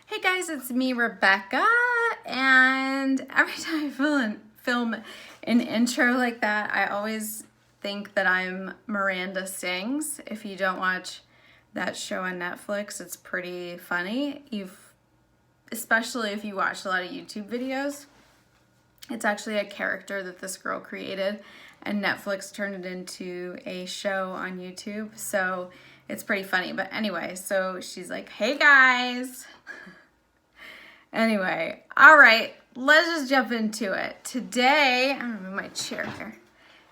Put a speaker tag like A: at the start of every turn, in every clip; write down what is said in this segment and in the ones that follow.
A: Hey guys, it's me, Rebecca, and every time I film an intro like that, I always think that I'm Miranda Sings. If you don't watch that show on Netflix, it's pretty funny. Especially if you watch a lot of YouTube videos. It's actually a character that this girl created, and Netflix turned it into a show on YouTube, so it's pretty funny. But anyway, so she's like, hey guys. Anyway, all right, let's just jump into it. Today, I'm gonna move my chair here.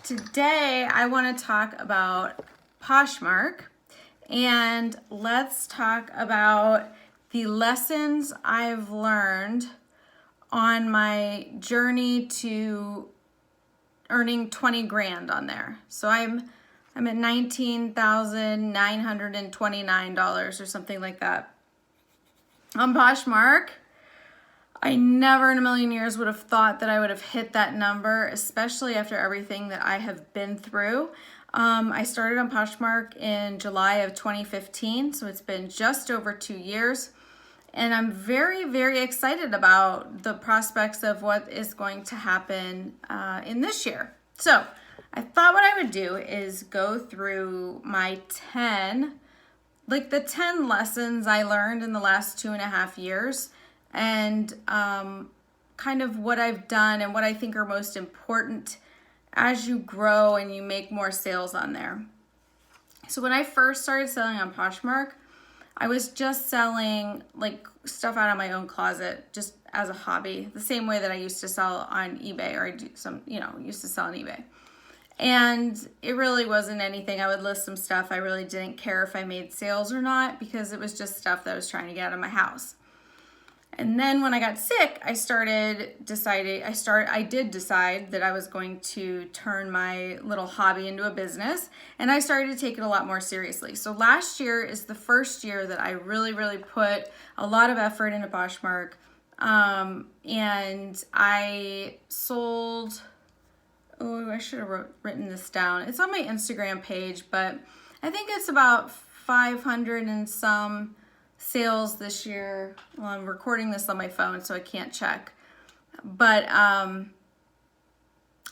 A: Today, I want to talk about Poshmark, and let's talk about the lessons I've learned on my journey to earning 20 grand on there. So I'm at $19,929 or something like that on Poshmark. I never in a million years would have thought that I would have hit that number, especially after everything that I have been through. I started on Poshmark in July of 2015, so it's been just over 2 years. And I'm very, very excited about the prospects of what is going to happen in this year. So I thought what I would do is go through my 10 lessons I learned in the last 2.5 years, and kind of what I've done and what I think are most important as you grow and you make more sales on there. So when I first started selling on Poshmark, I was just selling like stuff out of my own closet, just as a hobby, the same way that I used to sell on eBay, or I do used to sell on eBay. And it really wasn't anything. I would list some stuff. I really didn't care if I made sales or not, because it was just stuff that I was trying to get out of my house. And then when I got sick, I did decide that I was going to turn my little hobby into a business, and I started to take it a lot more seriously. So last year is the first year that I really, really put a lot of effort into Poshmark. And I sold, I should have written this down. It's on my Instagram page, but I think it's about 500 and some sales this year. Well, I'm recording this on my phone, so I can't check. But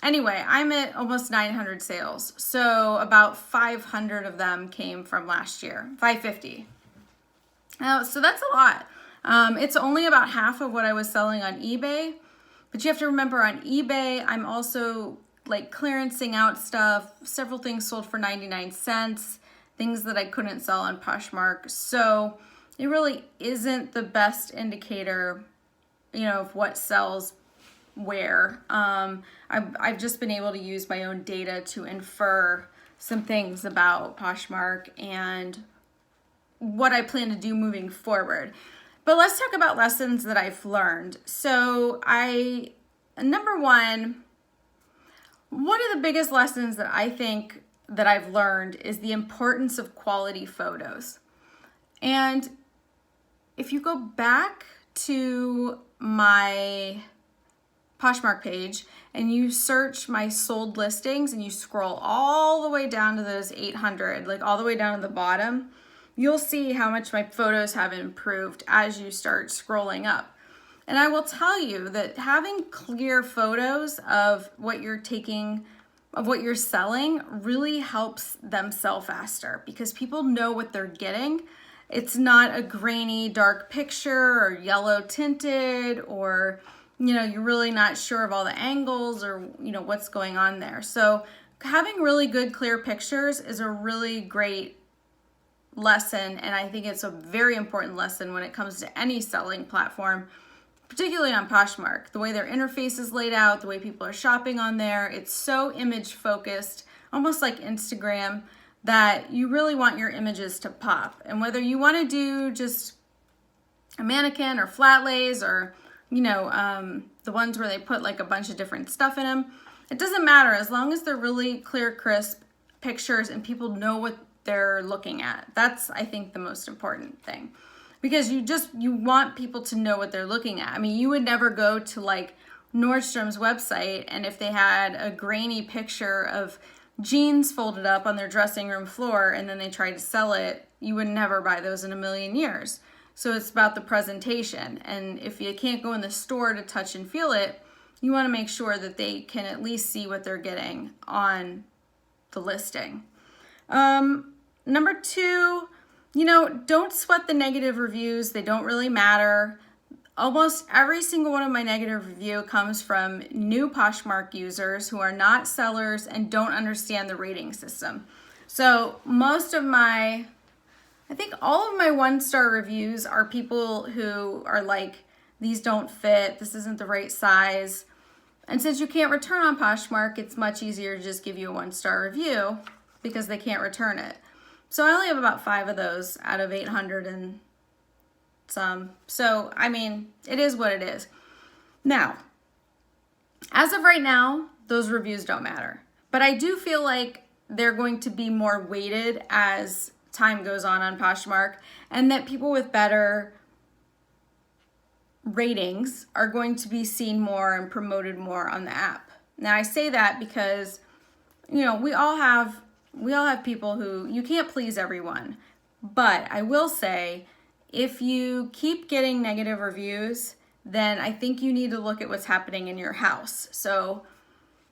A: anyway, I'm at almost 900 sales. So about 500 of them came from last year, 550. So that's a lot. It's only about half of what I was selling on eBay. But you have to remember, on eBay, I'm also like clearancing out stuff. Several things sold for 99 cents, things that I couldn't sell on Poshmark. So it really isn't the best indicator, of what sells where. I've just been able to use my own data to infer some things about Poshmark and what I plan to do moving forward. But let's talk about lessons that I've learned. So number one of the biggest lessons that I think that I've learned is the importance of quality photos. And if you go back to my Poshmark page and you search my sold listings and you scroll all the way down to those 800, like all the way down to the bottom, you'll see how much my photos have improved as you start scrolling up. And I will tell you that having clear photos of what you're selling really helps them sell faster, because people know what they're getting. It's not a grainy, dark picture or yellow tinted, or, you're really not sure of all the angles or, what's going on there. So having really good, clear pictures is a really great lesson. And I think it's a very important lesson when it comes to any selling platform, particularly on Poshmark. The way their interface is laid out, the way people are shopping on there, it's so image focused, almost like Instagram, that you really want your images to pop. And whether you want to do just a mannequin or flat lays, or, the ones where they put like a bunch of different stuff in them, it doesn't matter, as long as they're really clear, crisp pictures and people know what they're looking at. That's, I think, the most important thing, because you want people to know what they're looking at. I mean, you would never go to like Nordstrom's website, and if they had a grainy picture of jeans folded up on their dressing room floor and then they tried to sell it, you would never buy those in a million years. So it's about the presentation. And if you can't go in the store to touch and feel it, you want to make sure that they can at least see what they're getting on the listing. Number 2, don't sweat the negative reviews. They don't really matter. Almost every single one of my negative review comes from new Poshmark users who are not sellers and don't understand the rating system. So I think all of my 1-star reviews are people who are like, these don't fit, this isn't the right size. And since you can't return on Poshmark, it's much easier to just give you a 1-star review because they can't return it. So I only have about 5 of those out of 800 and some. So, I mean, it is what it is. Now, as of right now, those reviews don't matter. But I do feel like they're going to be more weighted as time goes on Poshmark, and that people with better ratings are going to be seen more and promoted more on the app. Now, I say that because, we all have people who, you can't please everyone. But I will say, if you keep getting negative reviews, then I think you need to look at what's happening in your house. So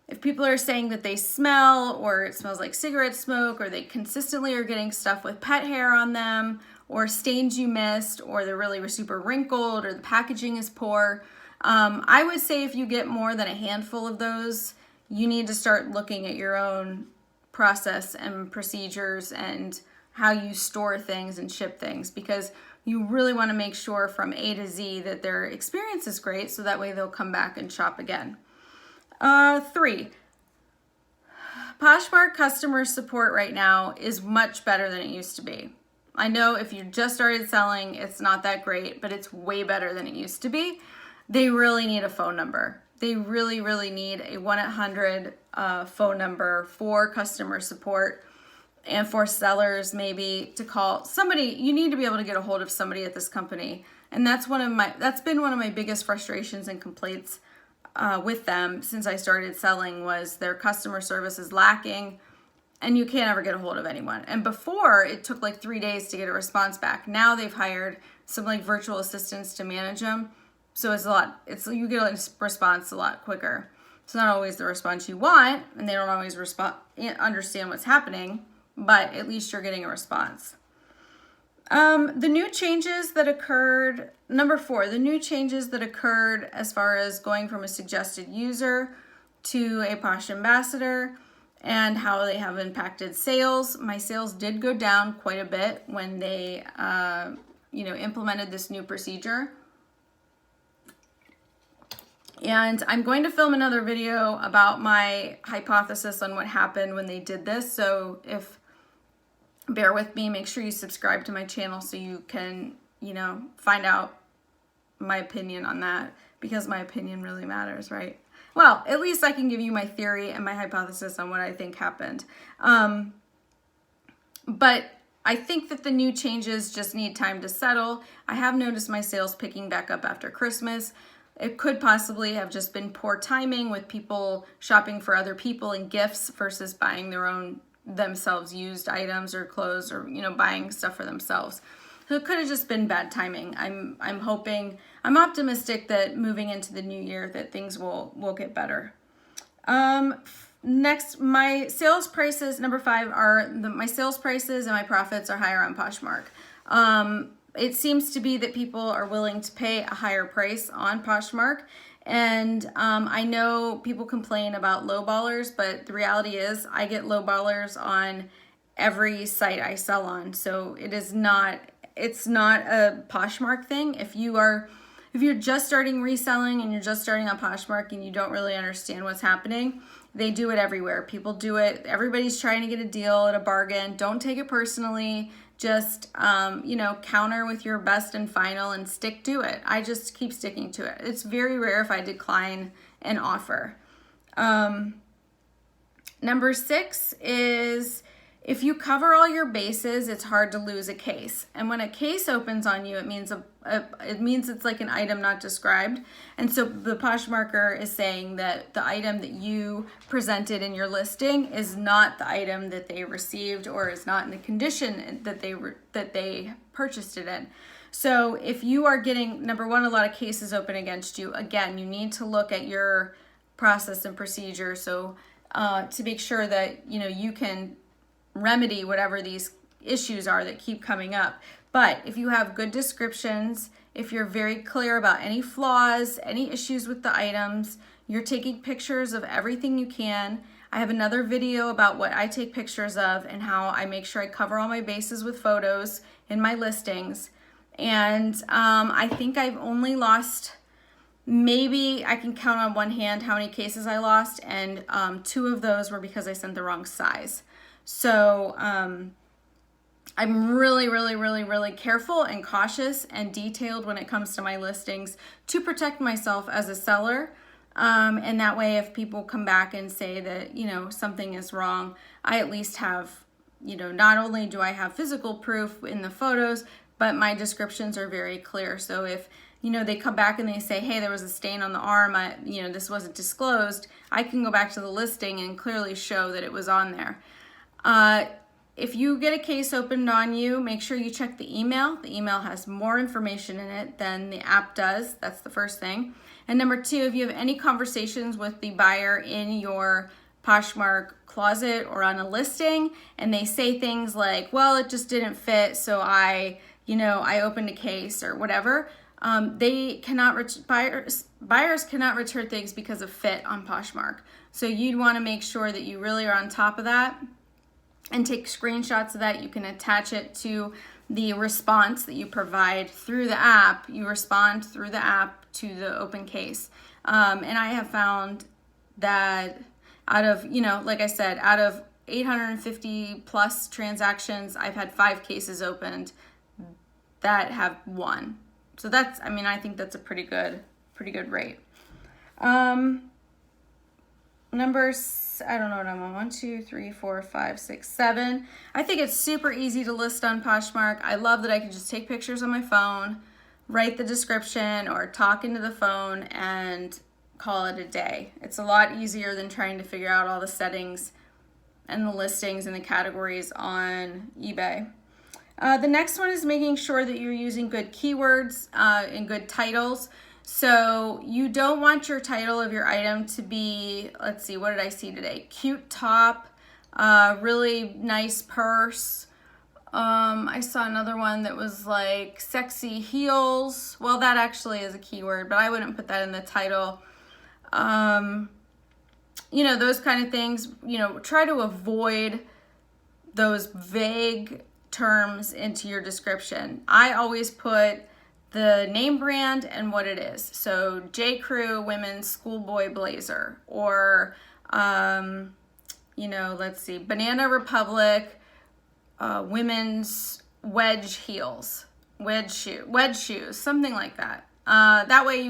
A: if people are saying that they smell, or it smells like cigarette smoke, or they consistently are getting stuff with pet hair on them, or stains you missed, or they're really super wrinkled, or the packaging is poor, I would say if you get more than a handful of those, you need to start looking at your own process and procedures and how you store things and ship things, because you really want to make sure from A to Z that their experience is great, so that way they'll come back and shop again. 3, Poshmark customer support right now is much better than it used to be. I know if you just started selling, it's not that great, but it's way better than it used to be. They really need a phone number. They really, really need a 1-800 phone number for customer support, and for sellers maybe to call somebody. You need to be able to get a hold of somebody at this company. And that's been one of my biggest frustrations and complaints with them since I started selling, was their customer service is lacking and you can't ever get a hold of anyone. And before, it took like 3 days to get a response back. Now they've hired some like virtual assistants to manage them. So you get a response a lot quicker. It's not always the response you want, and they don't always understand what's happening, but at least you're getting a response. The new changes that occurred, number 4, the new changes that occurred as far as going from a suggested user to a Posh ambassador and how they have impacted sales. My sales did go down quite a bit when they, implemented this new procedure. And I'm going to film another video about my hypothesis on what happened when they did this. So bear with me, make sure you subscribe to my channel so you can, find out my opinion on that, because my opinion really matters, right? Well, at least I can give you my theory and my hypothesis on what I think happened. But I think that the new changes just need time to settle. I have noticed my sales picking back up after Christmas. It could possibly have just been poor timing with people shopping for other people and gifts versus buying themselves used items or clothes, or buying stuff for themselves. So it could have just been bad timing. I'm optimistic that moving into the new year that things will get better. Next, my sales prices, number 5, are my sales prices and my profits are higher on Poshmark. It seems to be that people are willing to pay a higher price on Poshmark. And I know people complain about lowballers, but the reality is I get lowballers on every site I sell on. So it's not a Poshmark thing. If you're just starting reselling and you're just starting on Poshmark and you don't really understand what's happening, they do it everywhere. People do it. Everybody's trying to get a deal at a bargain. Don't take it personally. Just, counter with your best and final and stick to it. I just keep sticking to it. It's very rare if I decline an offer. Number 6 is, if you cover all your bases, it's hard to lose a case. And when a case opens on you, it means it's like an item not described. And so the Poshmarker is saying that the item that you presented in your listing is not the item that they received, or is not in the condition that they purchased it in. So if you are getting, number one, a lot of cases open against you, again, you need to look at your process and procedure. So to make sure that, you can remedy whatever these issues are that keep coming up. But if you have good descriptions, if you're very clear about any flaws, any issues with the items, you're taking pictures of everything you can. I have another video about what I take pictures of and how I make sure I cover all my bases with photos in my listings. And I think I've only lost, maybe I can count on one hand how many cases I lost, and 2 of those were because I sent the wrong size. So I'm really, really, really, really careful and cautious and detailed when it comes to my listings to protect myself as a seller. And that way, if people come back and say that, something is wrong, I at least have, not only do I have physical proof in the photos, but my descriptions are very clear. So if, they come back and they say, hey, there was a stain on the arm, this wasn't disclosed, I can go back to the listing and clearly show that it was on there. If you get a case opened on you, make sure you check the email. The email has more information in it than the app does. That's the first thing. And number 2, if you have any conversations with the buyer in your Poshmark closet or on a listing, and they say things like, well, it just didn't fit, so I opened a case or whatever, buyers cannot return things because of fit on Poshmark. So you'd want to make sure that you really are on top of that and take screenshots of that. You can attach it to the response that you provide through the app. You respond through the app to the open case. And I have found that out of, like I said, out of 850 plus transactions, I've had 5 cases opened that have won. So that's, I think that's a pretty good rate. Numbers, I don't know what I'm on, 1, 2, 3, 4, 5, 6, 7. I think it's super easy to list on Poshmark. I love that I can just take pictures on my phone, write the description, or talk into the phone and call it a day. It's a lot easier than trying to figure out all the settings and the listings and the categories on eBay. The next one is making sure that you're using good keywords and good titles. So you don't want your title of your item to be, let's see, what did I see today? Cute top, really nice purse. I saw another one that was like sexy heels. Well, that actually is a keyword, but I wouldn't put that in the title. Those kind of things, try to avoid those vague terms into your description. I always put the name brand and what it is. So J. Crew women's schoolboy blazer, or let's see, Banana Republic women's wedge heels, wedge shoes, something like that. That way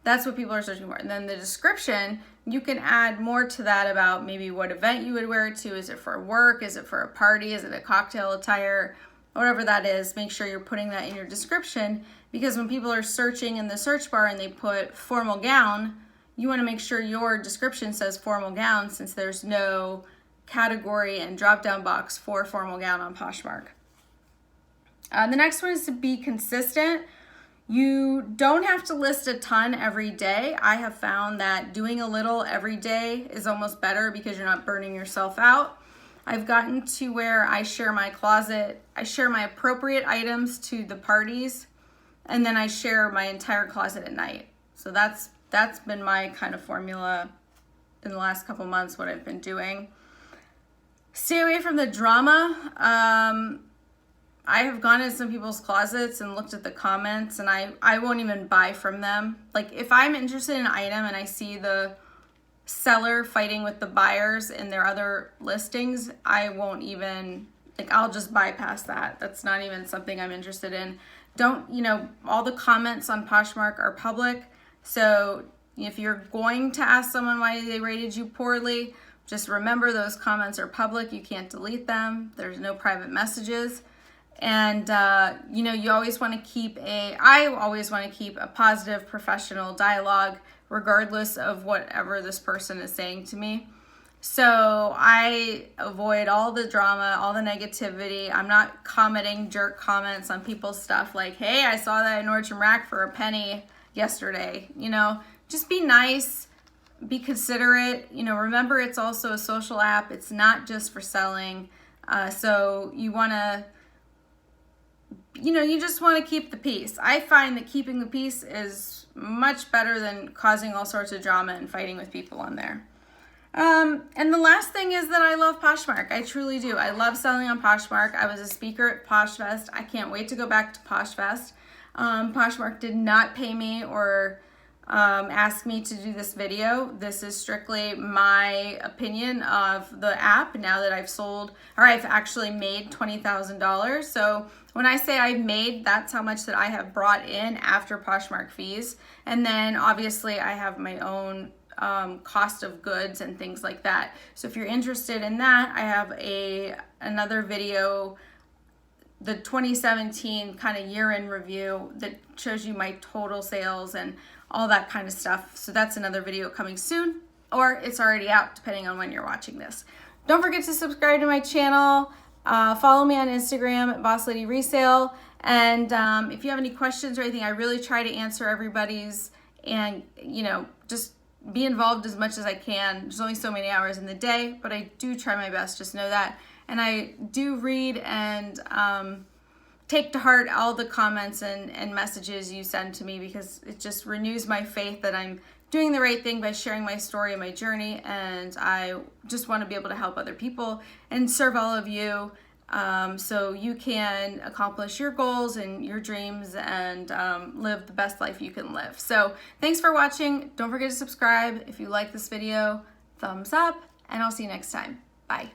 A: that's what people are searching for. And then the description, you can add more to that about maybe what event you would wear it to. Is it for work? Is it for a party? Is it a cocktail attire? Whatever that is, make sure you're putting that in your description, because when people are searching in the search bar and they put formal gown, you want to make sure your description says formal gown, since there's no category and drop-down box for formal gown on Poshmark. The next one is to be consistent. You don't have to list a ton every day. I have found that doing a little every day is almost better because you're not burning yourself out. I've gotten to where I share my closet, I share my appropriate items to the parties, and then I share my entire closet at night. So that's been my kind of formula in the last couple months, what I've been doing. Stay away from the drama. I have gone into some people's closets and looked at the comments, and I won't even buy from them. Like, if I'm interested in an item and I see the seller fighting with the buyers in their other listings, I won't even, I'll just bypass that. That's not even something I'm interested in. All the comments on Poshmark are public. So if you're going to ask someone why they rated you poorly, just remember those comments are public. You can't delete them. There's no private messages. And, you always want to I always want to keep a positive professional dialogue regardless of whatever this person is saying to me. So I avoid all the drama, all the negativity. I'm not commenting jerk comments on people's stuff like, hey, I saw that at Nordstrom Rack for a penny yesterday. You know, just be nice, be considerate. You know, remember it's also a social app. It's not just for selling. So you want to, you know, you just want to keep the peace. I find that keeping the peace is much better than causing all sorts of drama and fighting with people on there. And the last thing is that I love Poshmark. I truly do. I love selling on Poshmark. I was a speaker at Posh Fest. I can't wait to go back to Posh Fest. Poshmark did not pay me or ask me to do this video. This is strictly my opinion of the app now that I've sold, or I've actually made $20,000. So when I say I've made, that's how much that I have brought in after Poshmark fees. And then obviously I have my own cost of goods and things like that. So if you're interested in that, I have another video, the 2017 kind of year-end review that shows you my total sales and all that kind of stuff. So that's another video coming soon, or it's already out depending on when you're watching this. Don't forget to subscribe to my channel. Follow me on Instagram at Boss Lady Resale. And if you have any questions or anything, I really try to answer everybody's, and you know, just be involved as much as I can. There's only so many hours in the day, but I do try my best, just know that. And I do read and take to heart all the comments and messages you send to me, because it just renews my faith that I'm doing the right thing by sharing my story and my journey. And I just want to be able to help other people and serve all of you, so you can accomplish your goals and your dreams and live the best life you can live. So thanks for watching. Don't forget to subscribe. If you like this video, thumbs up, and I'll see you next time. Bye.